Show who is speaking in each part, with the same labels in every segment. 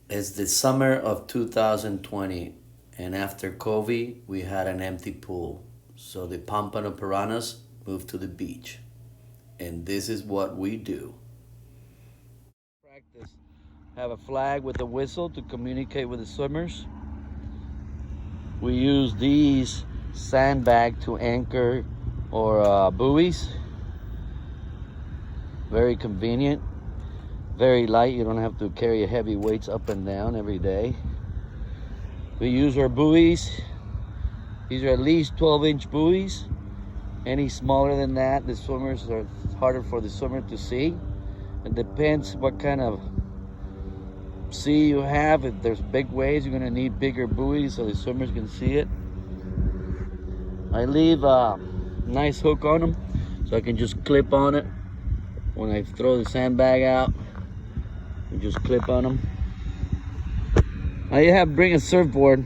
Speaker 1: It's the summer of 2020, and after COVID, we had an empty pool. So the Pampano Piranhas moved to the beach, and this is what we do. Practice. Have a flag with a whistle to communicate with the swimmers. We use these sandbag to anchor or buoys. Very convenient, very light. You don't have to carry heavy weights up and down every day. We use our buoys. These are at least 12-inch buoys. Any smaller than that, the swimmers are harder for the swimmer to see. It depends what kind of sea you have. If there's big waves, you're gonna need bigger buoys so the swimmers can see it. I leave a nice hook on them so I can just clip on it when I throw the sandbag out. You just clip on them. I bring a surfboard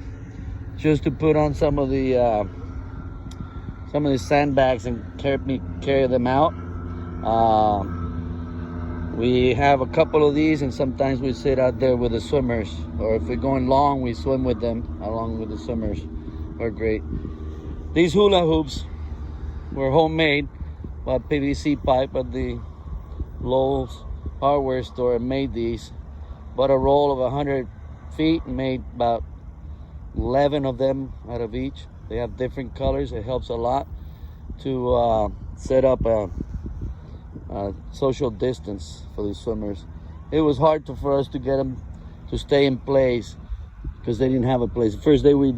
Speaker 1: just to put on some of the sandbags and carry them out. We have a couple of these, and sometimes we sit out there with the swimmers, or if we're going long, we swim with them along with the swimmers. They're great. These hula hoops were homemade by PVC pipe at the Lowe's hardware store and made these. Bought a roll of 100 feet and made about 11 of them out of each. They have different colors. It helps a lot to set up a social distance for the swimmers. It was hard for us to get them to stay in place because they didn't have a place. The first day we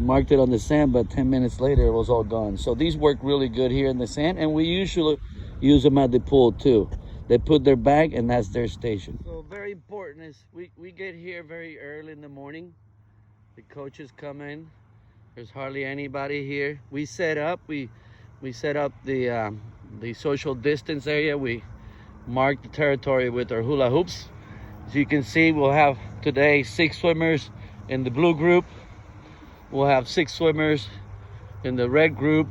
Speaker 1: marked it on the sand, but 10 minutes later it was all gone. So these work really good here in the sand, and we usually use them at the pool too. They put their bag and that's their station. So very important is we get here very early in the morning. The coaches come in. There's hardly anybody here. We set up the social distance area. We mark the territory with our hula hoops. As you can see, we'll have today 6 swimmers in the blue group. We'll have 6 swimmers in the red group,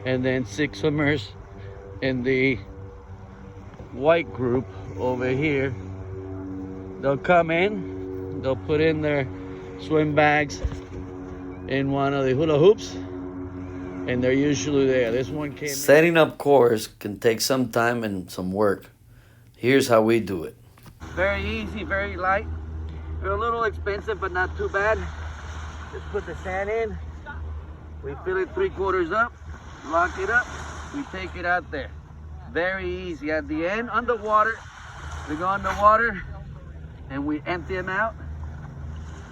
Speaker 1: and then 6 swimmers in the white group over here. They'll come in, they'll put in their swim bags in one of the hula hoops, and they're usually there. This one came. Setting up course can take some time and some work. Here's how we do it. Very easy, very light. They're a little expensive, but not too bad. Just put the sand in. We fill it 3/4 up, lock it up. We take it out there. Very easy. At the end, underwater, we go underwater and we empty them out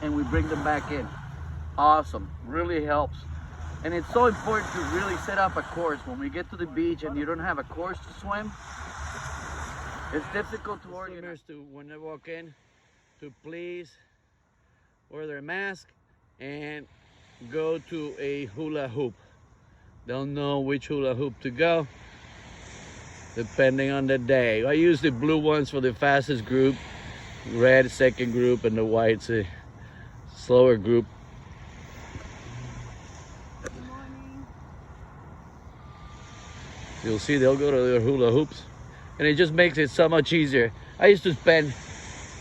Speaker 1: and we bring them back in. Awesome. Really helps. And it's so important to really set up a course. When we get to the beach and you don't have a course to swim, it's difficult to organize. When they walk in, to please wear their mask and go to a hula hoop. They'll know which hula hoop to go depending on the day. I use the blue ones for the fastest group, red second group, and the white's a slower group.
Speaker 2: Good morning.
Speaker 1: You'll see they'll go to their hula hoops, and it just makes it so much easier. I used to spend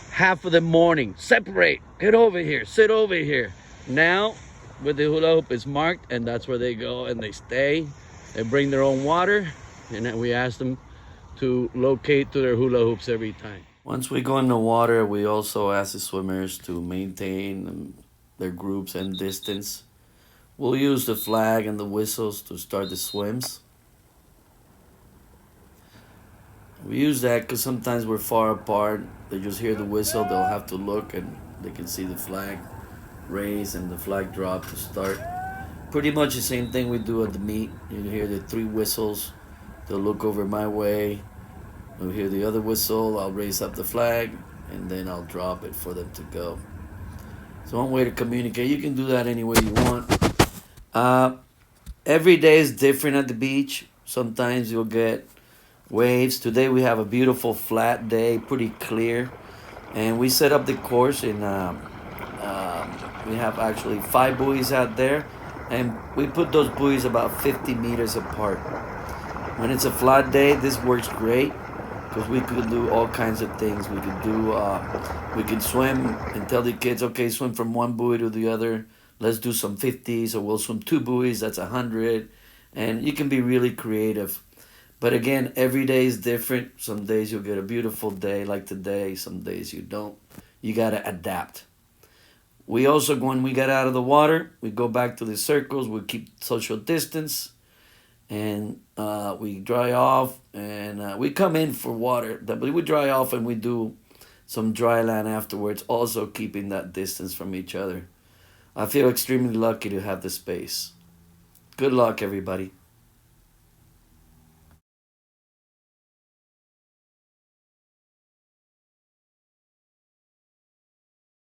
Speaker 1: half of the morning, separate, get over here, sit over here. Now, with the hula hoop, it's marked, and that's where they go, and they stay. They bring their own water, and then we ask them to locate to their hula hoops every time. Once we go in the water, we also ask the swimmers to maintain their groups and distance. We'll use the flag and the whistles to start the swims. We use that because sometimes we're far apart. They just hear the whistle, they'll have to look and they can see the flag raise and the flag drop to start. Pretty much the same thing we do at the meet. You hear the 3 whistles, they'll look over my way. They'll hear the other whistle, I'll raise up the flag, and then I'll drop it for them to go. So one way to communicate. You can do that any way you want. Every day is different at the beach. Sometimes you'll get waves. Today we have a beautiful flat day, pretty clear. And we set up the course in, we have actually 5 buoys out there. And we put those buoys about 50 meters apart. When it's a flat day, this works great.
Speaker 2: because we could do all kinds of things. We could do, we could swim and tell the kids, okay, swim from one buoy to the other. Let's do some 50s, or we'll swim two buoys. That's 100, and you can be really creative. But again, every day is different. Some days you'll get a beautiful day like today. Some days you don't. You gotta adapt. We also, when we get out of the water, we go back to the circles. We keep social distance, and we dry off, and we come in for water. But we dry off, and we do some dry land afterwards, also keeping that distance from each other. I feel extremely lucky to have the space. Good luck, everybody.